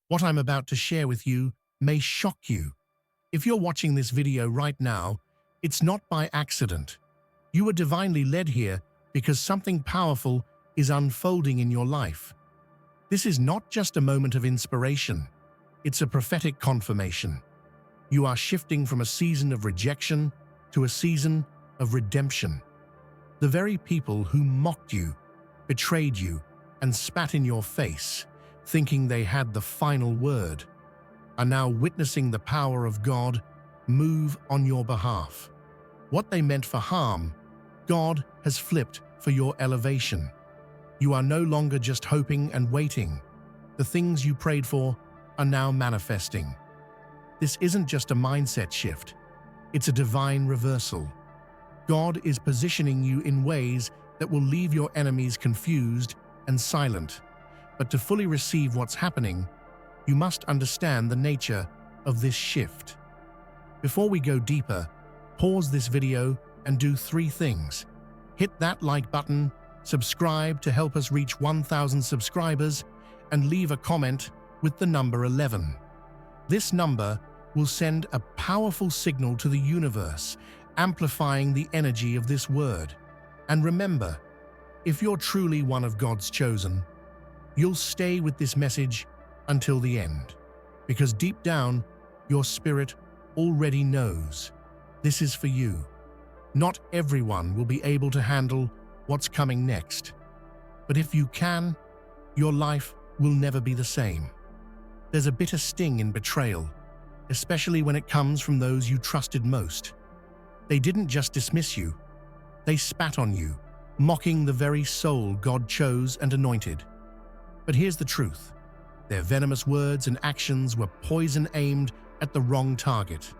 What I'm about to share with you may shock you. If you're watching this video right now, it's not by accident. You were divinely led here because something powerful is unfolding in your life. This is not just a moment of inspiration. It's a prophetic confirmation. You are shifting from a season of rejection to a season of redemption. The very people who mocked you, betrayed you, and spat in your face, thinking they had the final word, are now witnessing the power of God move on your behalf. What they meant for harm, God has flipped for your elevation. You are no longer just hoping and waiting. The things you prayed for are now manifesting. This isn't just a mindset shift, it's a divine reversal. God is positioning you in ways that will leave your enemies confused and silent. But to fully receive what's happening, you must understand the nature of this shift. Before we go deeper, pause this video and do 3 things. Hit that like button, subscribe to help us reach 1,000 subscribers, and leave a comment with the number 11. This number will send a powerful signal to the universe, amplifying the energy of this word. And remember, if you're truly one of God's chosen, you'll stay with this message until the end, because deep down, your spirit already knows this is for you. Not everyone will be able to handle what's coming next, but if you can, your life will never be the same. There's a bitter sting in betrayal, especially when it comes from those you trusted most. They didn't just dismiss you, they spat on you, mocking the very soul God chose and anointed. But here's the truth. Their venomous words and actions were poison aimed at the wrong target.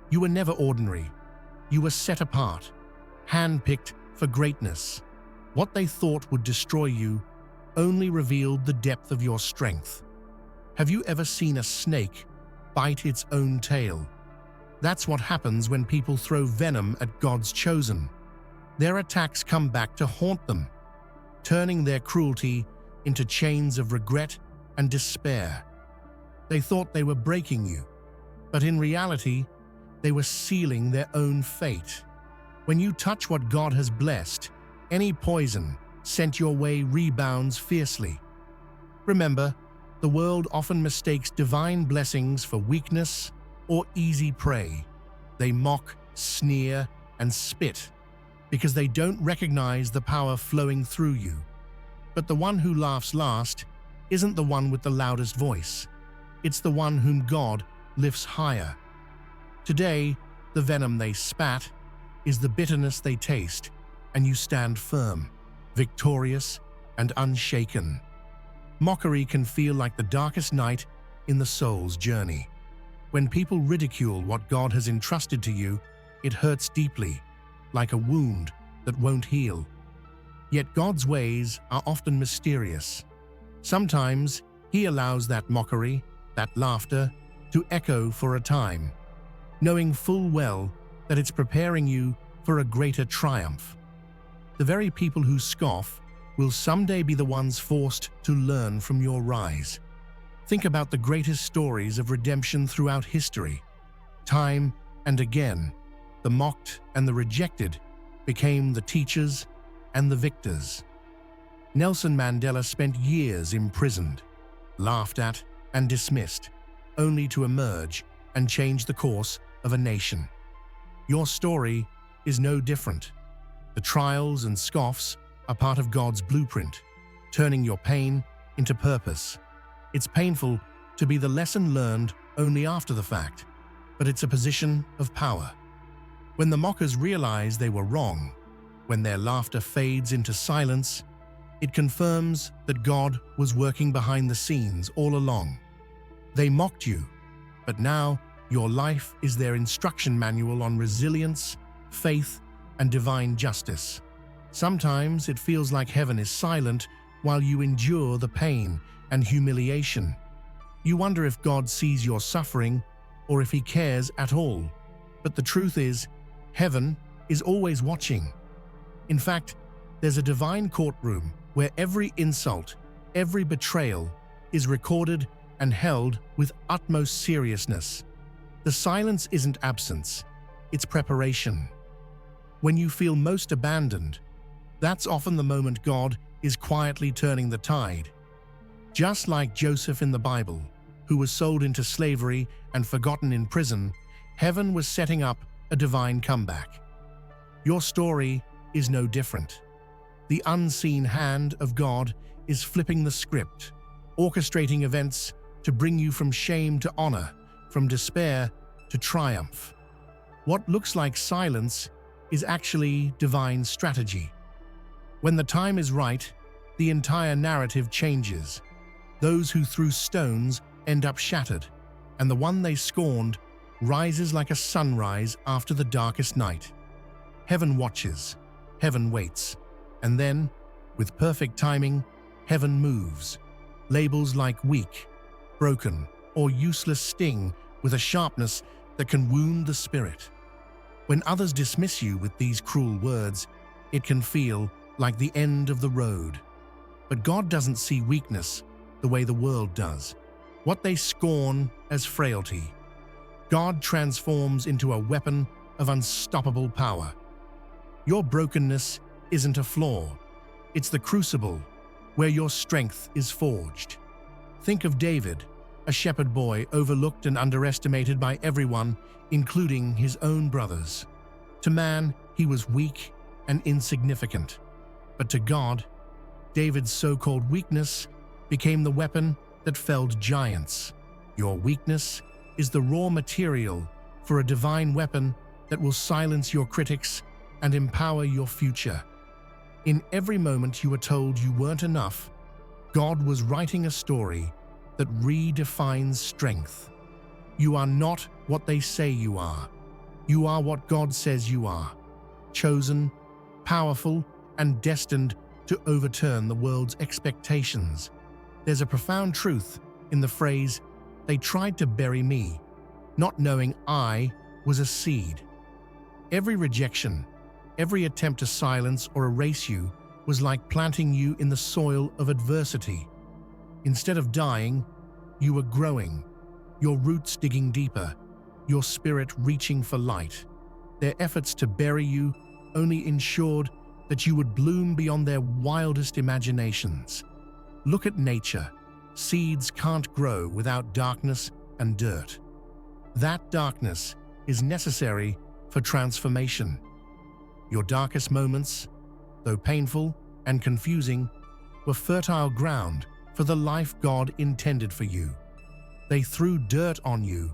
You were never ordinary. You were set apart, handpicked for greatness. What they thought would destroy you only revealed the depth of your strength. Have you ever seen a snake bite its own tail? That's what happens when people throw venom at God's chosen. Their attacks come back to haunt them, turning their cruelty into chains of regret and despair. They thought they were breaking you, but in reality, they were sealing their own fate. When you touch what God has blessed, any poison sent your way rebounds fiercely. Remember, the world often mistakes divine blessings for weakness or easy prey. They mock, sneer, and spit because they don't recognize the power flowing through you. But the one who laughs last isn't the one with the loudest voice. It's the one whom God lifts higher. Today, the venom they spat is the bitterness they taste, and you stand firm, victorious, and unshaken. Mockery can feel like the darkest night in the soul's journey. When people ridicule what God has entrusted to you, it hurts deeply, like a wound that won't heal. Yet God's ways are often mysterious. Sometimes He allows that mockery, that laughter, to echo for a time, knowing full well that it's preparing you for a greater triumph. The very people who scoff will someday be the ones forced to learn from your rise. Think about the greatest stories of redemption throughout history. Time and again, the mocked and the rejected became the teachers and the victors. Nelson Mandela spent years imprisoned, laughed at and dismissed, only to emerge and change the course of a nation. Your story is no different. The trials and scoffs are part of God's blueprint, turning your pain into purpose. It's painful to be the lesson learned only after the fact, but it's a position of power. When the mockers realize they were wrong, when their laughter fades into silence, it confirms that God was working behind the scenes all along. They mocked you, but now your life is their instruction manual on resilience, faith, and divine justice. Sometimes it feels like heaven is silent while you endure the pain and humiliation. You wonder if God sees your suffering or if He cares at all. But the truth is, heaven is always watching. In fact, there's a divine courtroom where every insult, every betrayal is recorded and held with utmost seriousness. The silence isn't absence, it's preparation. When you feel most abandoned, that's often the moment God is quietly turning the tide. Just like Joseph in the Bible, who was sold into slavery and forgotten in prison, heaven was setting up a divine comeback. Your story is no different. The unseen hand of God is flipping the script, orchestrating events to bring you from shame to honor, from despair to triumph. What looks like silence is actually divine strategy. When the time is right, the entire narrative changes. Those who threw stones end up shattered, and the one they scorned rises like a sunrise after the darkest night. Heaven watches, heaven waits, and then, with perfect timing, heaven moves. Labels like weak, broken, or useless sting with a sharpness that can wound the spirit. When others dismiss you with these cruel words, it can feel like the end of the road. But God doesn't see weakness the way the world does. What they scorn as frailty, God transforms into a weapon of unstoppable power. Your brokenness isn't a flaw. It's the crucible where your strength is forged. Think of David, a shepherd boy overlooked and underestimated by everyone, including his own brothers. To man, he was weak and insignificant. But to God, David's so-called weakness became the weapon that felled giants. Your weakness is the raw material for a divine weapon that will silence your critics and empower your future. In every moment you were told you weren't enough, God was writing a story that redefines strength. You are not what they say you are. You are what God says you are. Chosen, powerful, and destined to overturn the world's expectations. There's a profound truth in the phrase, "They tried to bury me, not knowing I was a seed." Every rejection, every attempt to silence or erase you was like planting you in the soil of adversity. Instead of dying, you were growing, your roots digging deeper, your spirit reaching for light. Their efforts to bury you only ensured that you would bloom beyond their wildest imaginations. Look at nature. Seeds can't grow without darkness and dirt. That darkness is necessary for transformation. Your darkest moments, though painful and confusing, were fertile ground for the life God intended for you. They threw dirt on you,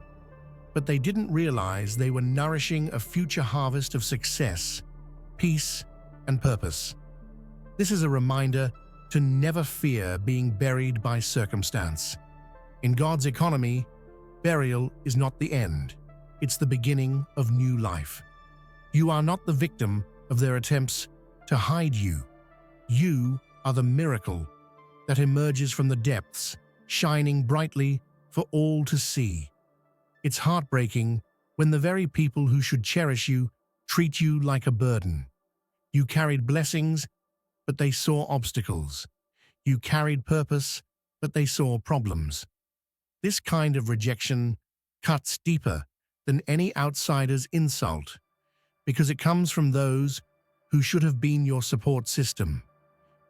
but they didn't realize they were nourishing a future harvest of success, peace, and purpose. This is a reminder to never fear being buried by circumstance. In God's economy, burial is not the end, it's the beginning of new life. You are not the victim of their attempts to hide you. You are the miracle that emerges from the depths, shining brightly for all to see. It's heartbreaking when the very people who should cherish you treat you like a burden. You carried blessings, but they saw obstacles. You carried purpose, but they saw problems. This kind of rejection cuts deeper than any outsider's insult, because it comes from those who should have been your support system.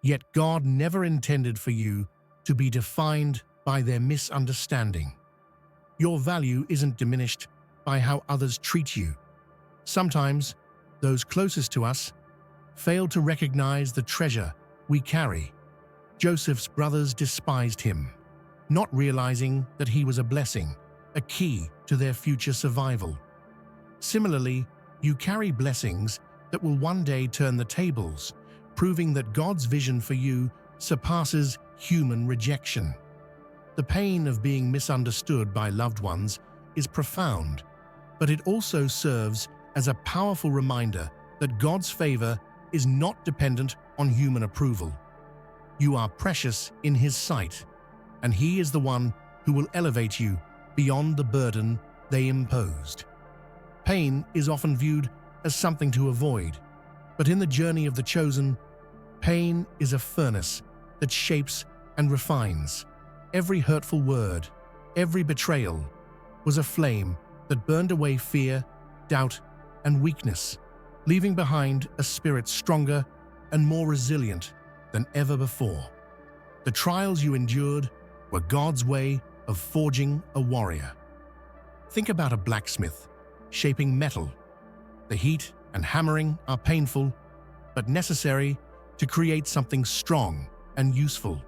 Yet God never intended for you to be defined by their misunderstanding. Your value isn't diminished by how others treat you. Sometimes, those closest to us fail to recognize the treasure we carry. Joseph's brothers despised him, not realizing that he was a blessing, a key to their future survival. Similarly, you carry blessings that will one day turn the tables, proving that God's vision for you surpasses human rejection. The pain of being misunderstood by loved ones is profound, but it also serves as a powerful reminder that God's favor is not dependent on human approval. You are precious in His sight, and He is the one who will elevate you beyond the burden they imposed. Pain is often viewed as something to avoid, but in the journey of the chosen, pain is a furnace that shapes and refines. Every hurtful word, Every betrayal was a flame that burned away fear, doubt, and weakness, leaving behind a spirit stronger and more resilient than ever before. The trials you endured were God's way of forging a warrior. Think about a blacksmith shaping metal. The heat and hammering are painful, but necessary to create something strong and useful.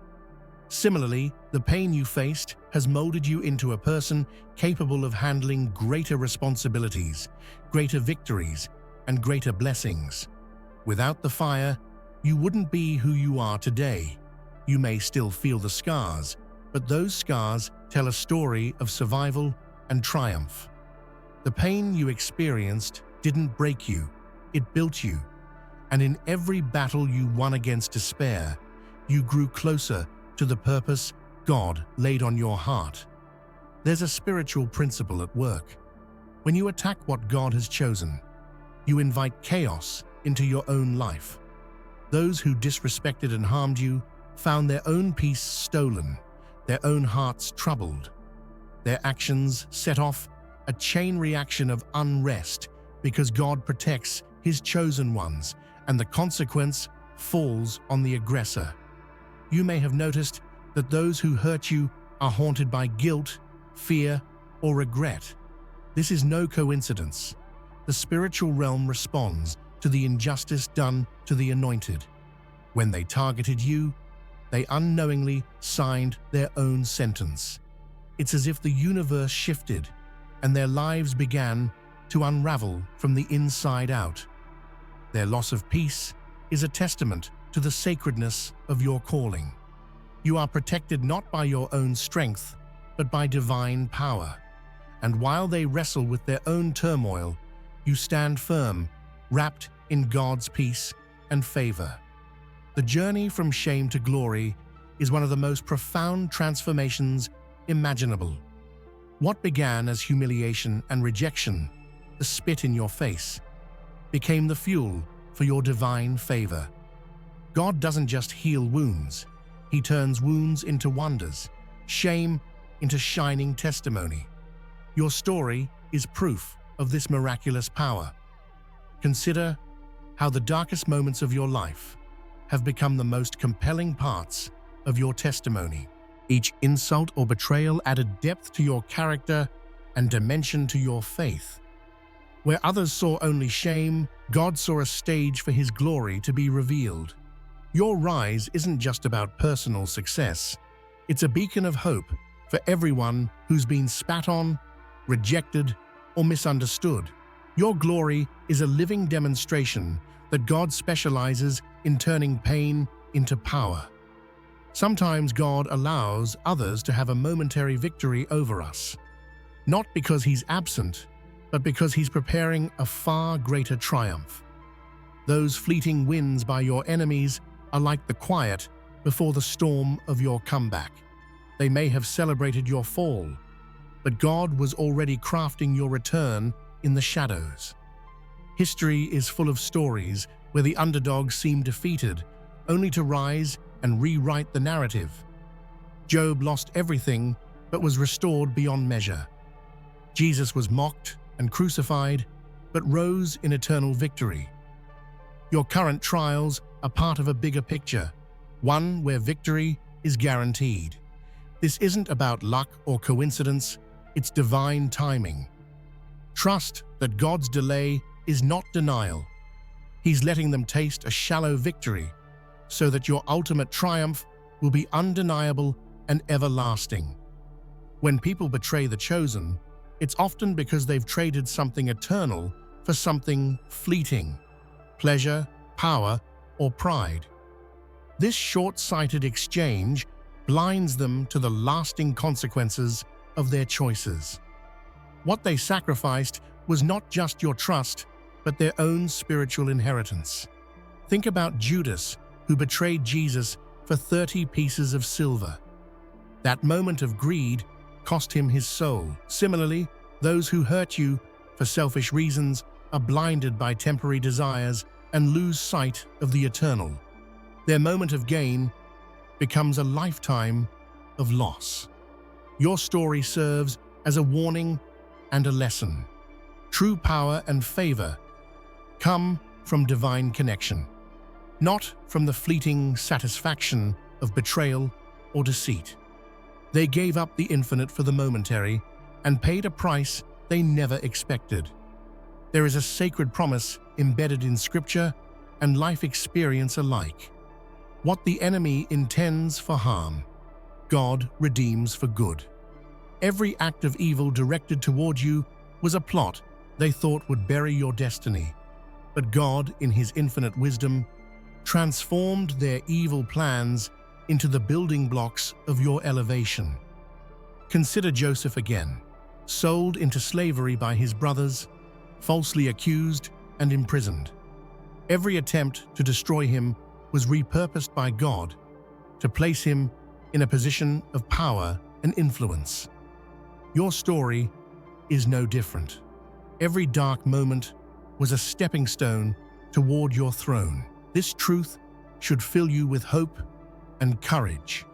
Similarly, the pain you faced has molded you into a person capable of handling greater responsibilities, greater victories, and greater blessings. Without the fire, you wouldn't be who you are today. You may still feel the scars, but those scars tell a story of survival and triumph. The pain you experienced didn't break you, it built you. And in every battle you won against despair, you grew closer to the purpose God laid on your heart. There's a spiritual principle at work. When you attack what God has chosen, you invite chaos into your own life. Those who disrespected and harmed you found their own peace stolen, their own hearts troubled. Their actions set off a chain reaction of unrest because God protects His chosen ones, and the consequence falls on the aggressor. You may have noticed that those who hurt you are haunted by guilt, fear, or regret. This is no coincidence. The spiritual realm responds to the injustice done to the anointed. When they targeted you, they unknowingly signed their own sentence. It's as if the universe shifted and their lives began to unravel from the inside out. Their loss of peace is a testament to the sacredness of your calling. You are protected not by your own strength, but by divine power. And while they wrestle with their own turmoil, you stand firm, wrapped in God's peace and favor. The journey from shame to glory is one of the most profound transformations imaginable. What began as humiliation and rejection, the spit in your face, became the fuel for your divine favor. God doesn't just heal wounds, He turns wounds into wonders, shame into shining testimony. Your story is proof of this miraculous power. Consider how the darkest moments of your life have become the most compelling parts of your testimony. Each insult or betrayal added depth to your character and dimension to your faith. Where others saw only shame, God saw a stage for His glory to be revealed. Your rise isn't just about personal success. It's a beacon of hope for everyone who's been spat on, rejected, or misunderstood. Your glory is a living demonstration that God specializes in turning pain into power. Sometimes God allows others to have a momentary victory over us, not because He's absent, but because He's preparing a far greater triumph. Those fleeting wins by your enemies are like the quiet before the storm of your comeback. They may have celebrated your fall, but God was already crafting your return in the shadows. History is full of stories where the underdog seemed defeated, only to rise and rewrite the narrative. Job lost everything, but was restored beyond measure. Jesus was mocked and crucified, but rose in eternal victory. Your current trials are part of a bigger picture, one where victory is guaranteed. This isn't about luck or coincidence, it's divine timing. Trust that God's delay is not denial. He's letting them taste a shallow victory so that your ultimate triumph will be undeniable and everlasting. When people betray the chosen, it's often because they've traded something eternal for something fleeting, pleasure, power, or pride. This short-sighted exchange blinds them to the lasting consequences of their choices. What they sacrificed was not just your trust, but their own spiritual inheritance. Think about Judas, who betrayed Jesus for 30 pieces of silver. That moment of greed cost him his soul. Similarly, those who hurt you for selfish reasons are blinded by temporary desires and lose sight of the eternal. Their moment of gain becomes a lifetime of loss. Your story serves as a warning and a lesson. True power and favor come from divine connection, not from the fleeting satisfaction of betrayal or deceit. They gave up the infinite for the momentary and paid a price they never expected. There is a sacred promise embedded in scripture and life experience alike. What the enemy intends for harm, God redeems for good. Every act of evil directed toward you was a plot they thought would bury your destiny. But God, in His infinite wisdom, transformed their evil plans into the building blocks of your elevation. Consider Joseph again, sold into slavery by his brothers, falsely accused and imprisoned. Every attempt to destroy him was repurposed by God to place him in a position of power and influence. Your story is no different. Every dark moment was a stepping stone toward your throne. This truth should fill you with hope and courage.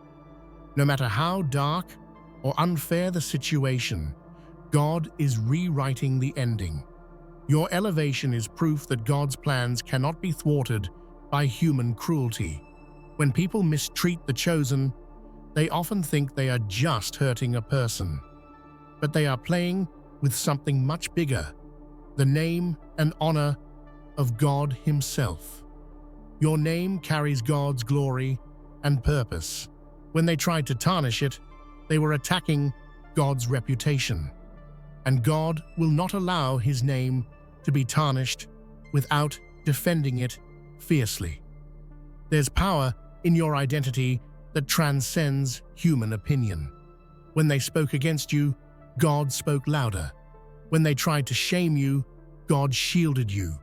No matter how dark or unfair the situation, God is rewriting the ending. Your elevation is proof that God's plans cannot be thwarted by human cruelty. When people mistreat the chosen, they often think they are just hurting a person. But they are playing with something much bigger, the name and honor of God Himself. Your name carries God's glory and purpose. When they tried to tarnish it, they were attacking God's reputation. And God will not allow His name to be tarnished without defending it fiercely. There's power in your identity that transcends human opinion. When they spoke against you, God spoke louder. When they tried to shame you, God shielded you.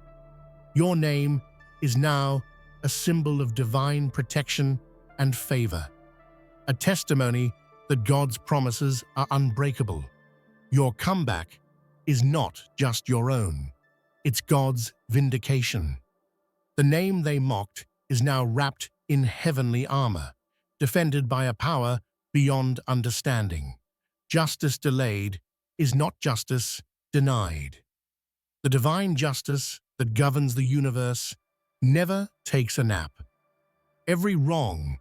Your name is now a symbol of divine protection and favor, a testimony that God's promises are unbreakable. Your comeback is not just your own, it's God's vindication. The name they mocked is now wrapped in heavenly armor, defended by a power beyond understanding. Justice delayed is not justice denied. The divine justice that governs the universe never takes a nap. Every wrong,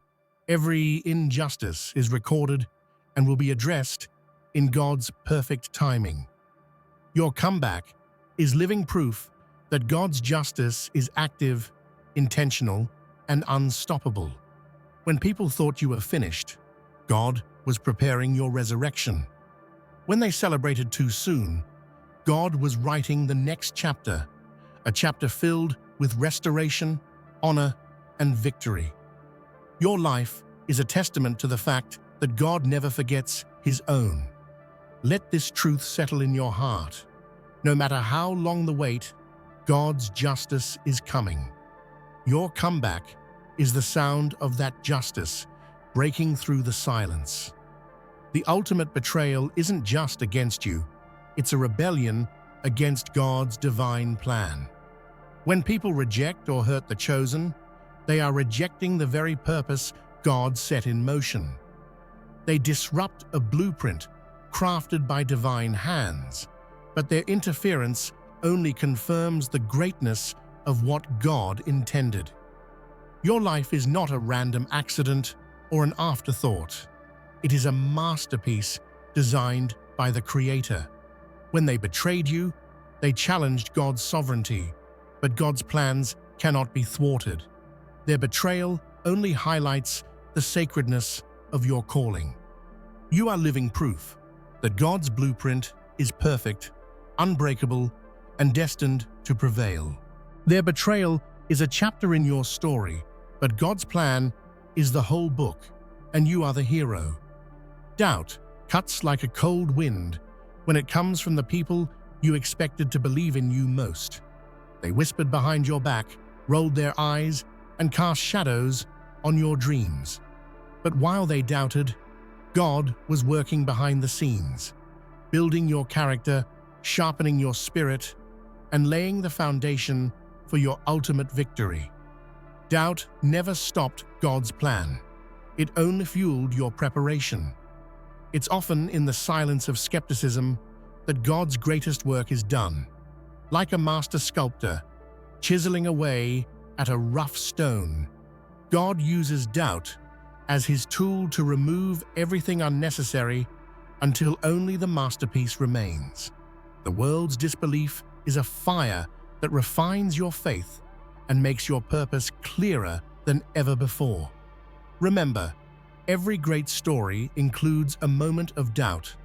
every injustice is recorded and will be addressed in God's perfect timing. Your comeback is living proof that God's justice is active, intentional, and unstoppable. When people thought you were finished, God was preparing your resurrection. When they celebrated too soon, God was writing the next chapter, a chapter filled with restoration, honor, and victory. Your life is a testament to the fact that God never forgets His own. Let this truth settle in your heart. No matter how long the wait, God's justice is coming. Your comeback is the sound of that justice breaking through the silence. The ultimate betrayal isn't just against you, it's a rebellion against God's divine plan. When people reject or hurt the chosen, they are rejecting the very purpose God set in motion. They disrupt a blueprint crafted by divine hands, but their interference only confirms the greatness of what God intended. Your life is not a random accident or an afterthought. It is a masterpiece designed by the Creator. When they betrayed you, they challenged God's sovereignty, but God's plans cannot be thwarted. Their betrayal only highlights the sacredness of your calling. You are living proof that God's blueprint is perfect, unbreakable, and destined to prevail. Their betrayal is a chapter in your story, but God's plan is the whole book, and you are the hero. Doubt cuts like a cold wind when it comes from the people you expected to believe in you most. They whispered behind your back, rolled their eyes, and cast shadows on your dreams. But while they doubted, God was working behind the scenes, building your character, sharpening your spirit, and laying the foundation for your ultimate victory. Doubt never stopped God's plan. It only fueled your preparation. It's often in the silence of skepticism that God's greatest work is done. Like a master sculptor, chiseling away at a rough stone, God uses doubt as his tool to remove everything unnecessary until only the masterpiece remains. The world's disbelief is a fire that refines your faith and makes your purpose clearer than ever before. Remember, every great story includes a moment of doubt.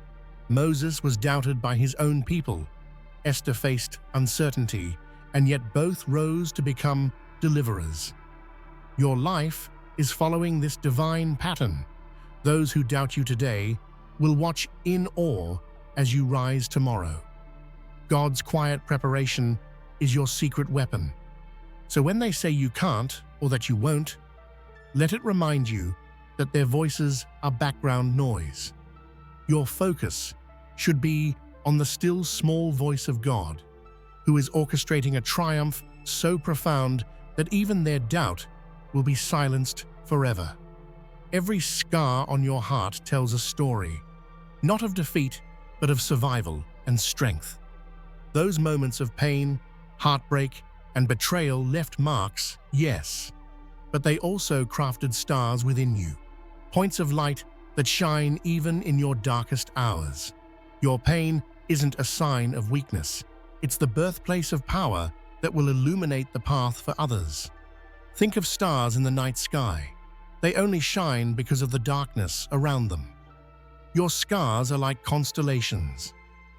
Moses was doubted by his own people. Esther faced uncertainty, and yet both rose to become deliverers. Your life is following this divine pattern. Those who doubt you today will watch in awe as you rise tomorrow. God's quiet preparation is your secret weapon. So when they say you can't or that you won't, let it remind you that their voices are background noise. Your focus should be on the still small voice of God, who is orchestrating a triumph so profound that even their doubt will be silenced forever. Every scar on your heart tells a story, not of defeat, but of survival and strength. Those moments of pain, heartbreak, and betrayal left marks, yes, but they also crafted stars within you, points of light that shine even in your darkest hours. Your pain isn't a sign of weakness. It's the birthplace of power that will illuminate the path for others. Think of stars in the night sky. They only shine because of the darkness around them. Your scars are like constellations,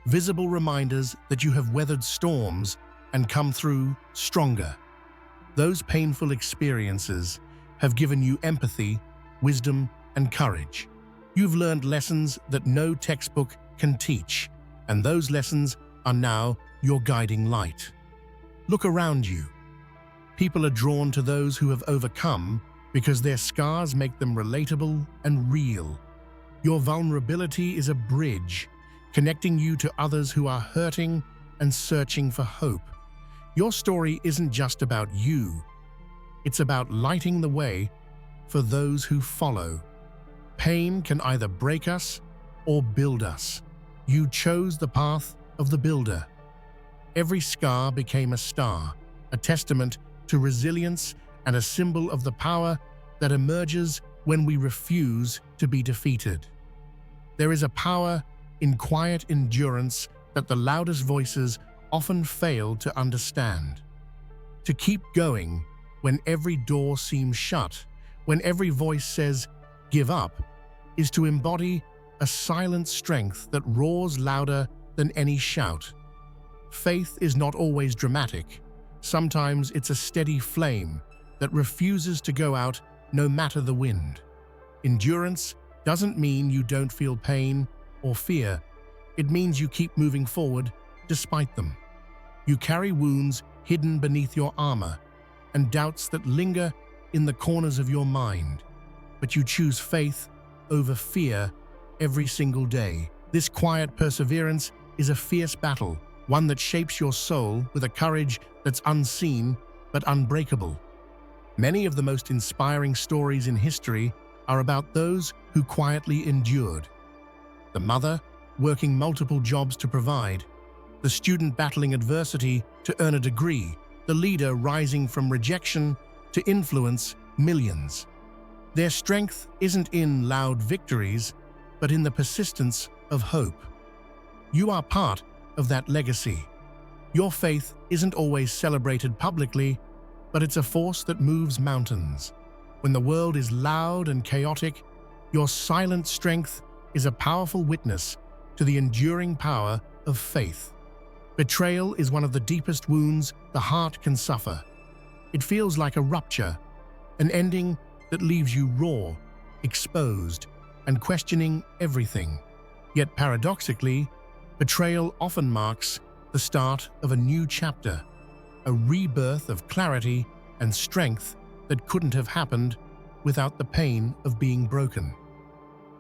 visible reminders that you have weathered storms and come through stronger. Those painful experiences have given you empathy, wisdom, and courage. You've learned lessons that no textbook can teach, and those lessons are now your guiding light. Look around you. People are drawn to those who have overcome because their scars make them relatable and real. Your vulnerability is a bridge, connecting you to others who are hurting and searching for hope. Your story isn't just about you. It's about lighting the way for those who follow. Pain can either break us or build us. You chose the path of the builder. Every scar became a star, a testament to resilience and a symbol of the power that emerges when we refuse to be defeated. There is a power in quiet endurance that the loudest voices often fail to understand. To keep going when every door seems shut, when every voice says, "Give up," is to embody a silent strength that roars louder than any shout. Faith is not always dramatic. Sometimes it's a steady flame that refuses to go out no matter the wind. Endurance doesn't mean you don't feel pain or fear. It means you keep moving forward despite them. You carry wounds hidden beneath your armor and doubts that linger in the corners of your mind. But you choose faith over fear every single day. This quiet perseverance is a fierce battle, one that shapes your soul with a courage that's unseen but unbreakable. Many of the most inspiring stories in history are about those who quietly endured. The mother working multiple jobs to provide, the student battling adversity to earn a degree, the leader rising from rejection to influence millions. Their strength isn't in loud victories, but in the persistence of hope. You are part of that legacy. Your faith isn't always celebrated publicly, but it's a force that moves mountains. When the world is loud and chaotic, your silent strength is a powerful witness to the enduring power of faith. Betrayal is one of the deepest wounds the heart can suffer. It feels like a rupture, an ending that leaves you raw, exposed, and questioning everything. Yet paradoxically, betrayal often marks the start of a new chapter, a rebirth of clarity and strength that couldn't have happened without the pain of being broken.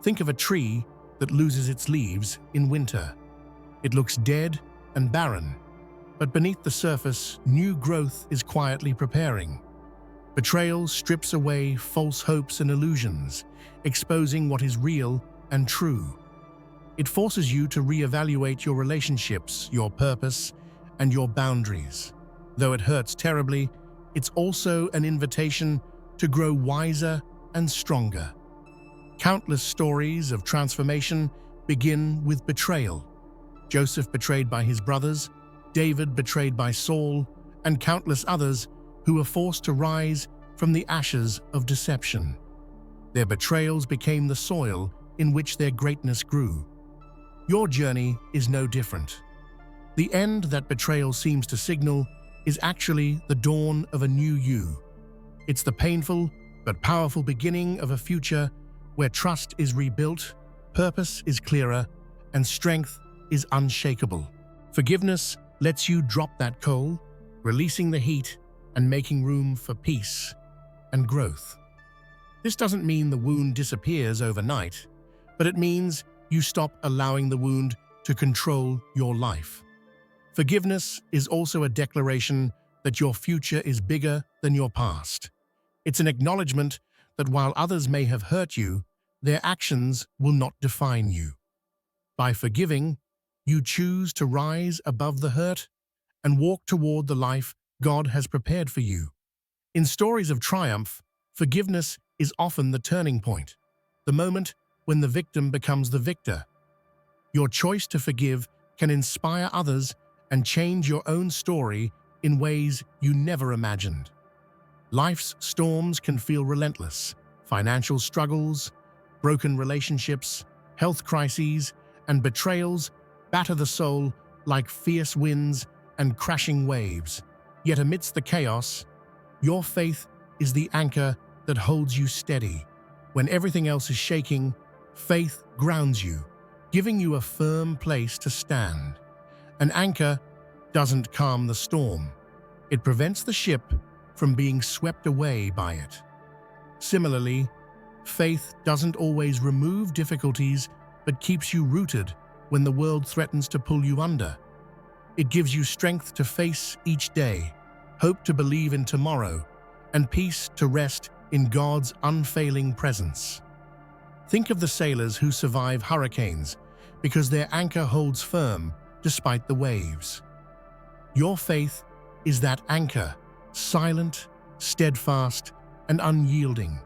Think of a tree that loses its leaves in winter. It looks dead and barren, but beneath the surface, new growth is quietly preparing. Betrayal strips away false hopes and illusions, exposing what is real and true. It forces you to reevaluate your relationships, your purpose, and your boundaries. Though it hurts terribly, it's also an invitation to grow wiser and stronger. Countless stories of transformation begin with betrayal. Joseph betrayed by his brothers, David betrayed by Saul, and countless others who were forced to rise from the ashes of deception. Their betrayals became the soil in which their greatness grew. Your journey is no different. The end that betrayal seems to signal is actually the dawn of a new you. It's the painful but powerful beginning of a future where trust is rebuilt, purpose is clearer, and strength is unshakable. Forgiveness lets you drop that coal, releasing the heat and making room for peace and growth. This doesn't mean the wound disappears overnight, but it means you stop allowing the wound to control your life. Forgiveness is also a declaration that your future is bigger than your past. It's an acknowledgement that while others may have hurt you, their actions will not define you. By forgiving, you choose to rise above the hurt and walk toward the life God has prepared for you. In stories of triumph, forgiveness is often the turning point, the moment when the victim becomes the victor. Your choice to forgive can inspire others and change your own story in ways you never imagined. Life's storms can feel relentless. Financial struggles, broken relationships, health crises, and betrayals batter the soul like fierce winds and crashing waves. Yet amidst the chaos, your faith is the anchor that holds you steady. When everything else is shaking, faith grounds you, giving you a firm place to stand. An anchor doesn't calm the storm. It prevents the ship from being swept away by it. Similarly, faith doesn't always remove difficulties, but keeps you rooted when the world threatens to pull you under. It gives you strength to face each day, hope to believe in tomorrow, and peace to rest in God's unfailing presence. Think of the sailors who survive hurricanes because their anchor holds firm despite the waves. Your faith is that anchor, silent, steadfast, and unyielding.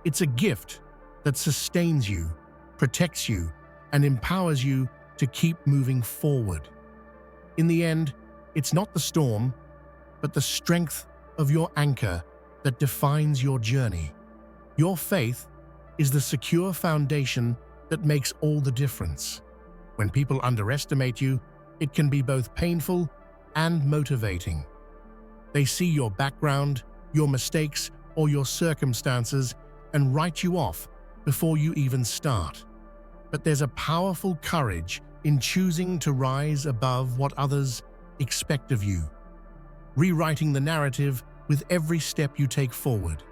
It's a gift that sustains you, protects you, and empowers you to keep moving forward. In the end, it's not the storm, but the strength of your anchor that defines your journey. Your faith is the secure foundation that makes all the difference. When people underestimate you, it can be both painful and motivating. They see your background, your mistakes, or your circumstances and write you off before you even start. But there's a powerful courage in choosing to rise above what others expect of you, rewriting the narrative with every step you take forward.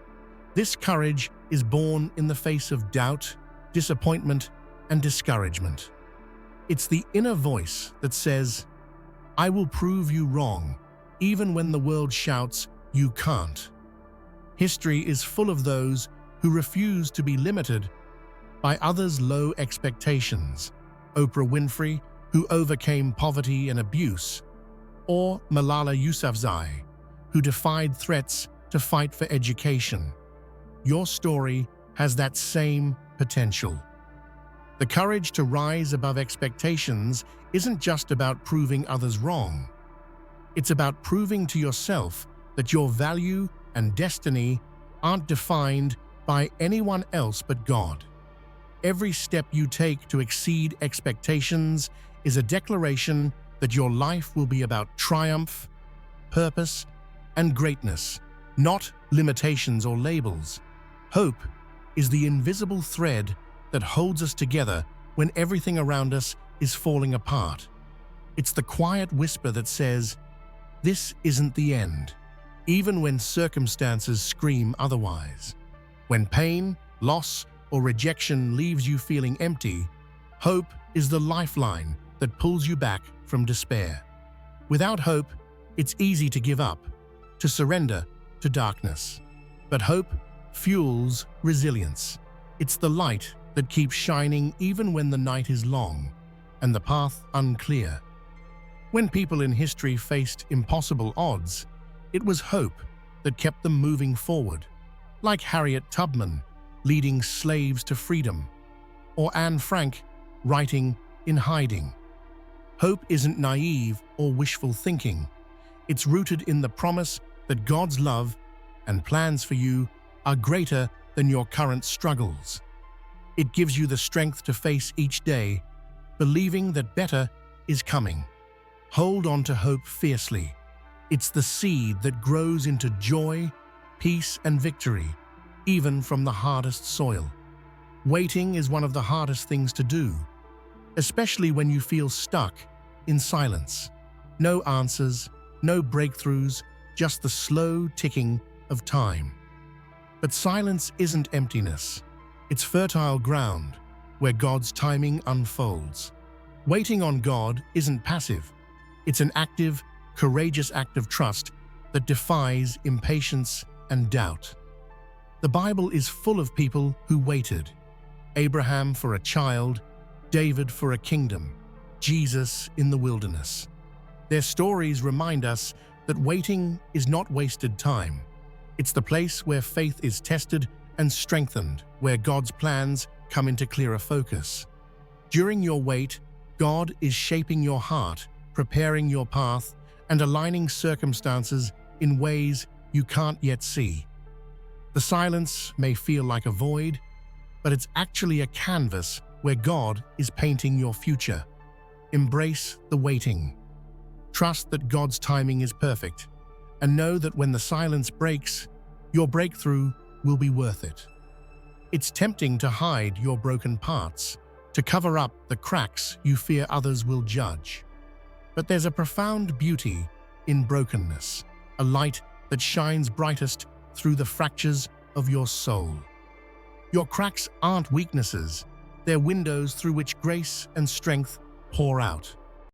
This courage is born in the face of doubt, disappointment, and discouragement. It's the inner voice that says, "I will prove you wrong," even when the world shouts, "You can't." History is full of those who refuse to be limited by others' low expectations. Oprah Winfrey, who overcame poverty and abuse, or Malala Yousafzai, who defied threats to fight for education. Your story has that same potential. The courage to rise above expectations isn't just about proving others wrong. It's about proving to yourself that your value and destiny aren't defined by anyone else but God. Every step you take to exceed expectations is a declaration that your life will be about triumph, purpose, and greatness, not limitations or labels. Hope is the invisible thread that holds us together when everything around us is falling apart. It's the quiet whisper that says, "This isn't the end," even when circumstances scream otherwise. When pain, loss, or rejection leaves you feeling empty, hope is the lifeline that pulls you back from despair. Without hope, it's easy to give up, to surrender to darkness. But hope fuels resilience. It's the light that keeps shining even when the night is long and the path unclear. When people in history faced impossible odds, it was hope that kept them moving forward, like Harriet Tubman leading slaves to freedom, or Anne Frank writing in hiding. Hope isn't naive or wishful thinking. It's rooted in the promise that God's love and plans for you are greater than your current struggles. It gives you the strength to face each day, believing that better is coming. Hold on to hope fiercely. It's the seed that grows into joy, peace, and victory, even from the hardest soil. Waiting is one of the hardest things to do, especially when you feel stuck in silence. No answers, no breakthroughs, just the slow ticking of time. But silence isn't emptiness. It's fertile ground where God's timing unfolds. Waiting on God isn't passive. It's an active, courageous act of trust that defies impatience and doubt. The Bible is full of people who waited. Abraham for a child, David for a kingdom, Jesus in the wilderness. Their stories remind us that waiting is not wasted time. It's the place where faith is tested and strengthened, where God's plans come into clearer focus. During your wait, God is shaping your heart, preparing your path, and aligning circumstances in ways you can't yet see. The silence may feel like a void, but it's actually a canvas where God is painting your future. Embrace the waiting. Trust that God's timing is perfect, and know that when the silence breaks, your breakthrough will be worth it. It's tempting to hide your broken parts, to cover up the cracks you fear others will judge. But there's a profound beauty in brokenness, a light that shines brightest through the fractures of your soul. Your cracks aren't weaknesses, they're windows through which grace and strength pour out.